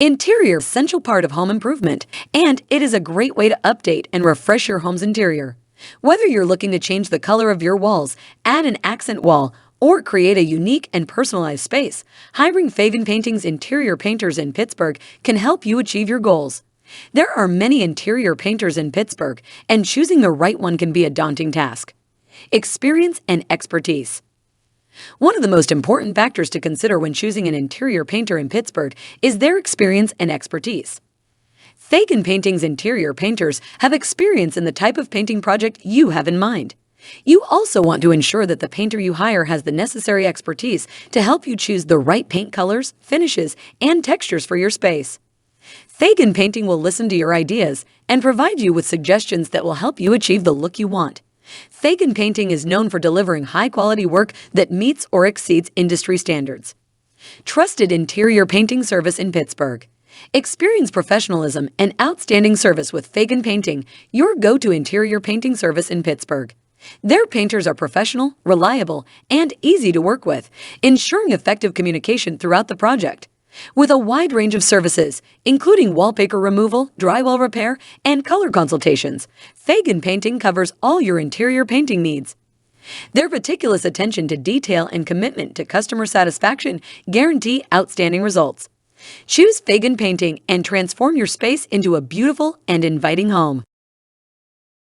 Interior is an essential part of home improvement, and it is a great way to update and refresh your home's interior. Whether you're looking to change the color of your walls, add an accent wall, or create a unique and personalized space, hiring Fagan Painting's interior painters in Pittsburgh can help you achieve your goals. There are many interior painters in Pittsburgh, and choosing the right one can be a daunting task. Experience and expertise. One of the most important factors to consider when choosing an interior painter in Pittsburgh is their experience and expertise. Fagan Painting's interior painters have experience in the type of painting project you have in mind. You also want to ensure that the painter you hire has the necessary expertise to help you choose the right paint colors, finishes, and textures for your space. Fagan Painting will listen to your ideas and provide you with suggestions that will help you achieve the look you want. Fagan Painting is known for delivering high-quality work that meets or exceeds industry standards. Trusted interior painting service in Pittsburgh. Experience professionalism and outstanding service with Fagan Painting, your go-to interior painting service in Pittsburgh. Their painters are professional, reliable, and easy to work with, ensuring effective communication throughout the project. With a wide range of services, including wallpaper removal, drywall repair, and color consultations, Fagan Painting covers all your interior painting needs. Their meticulous attention to detail and commitment to customer satisfaction guarantee outstanding results. Choose Fagan Painting and transform your space into a beautiful and inviting home.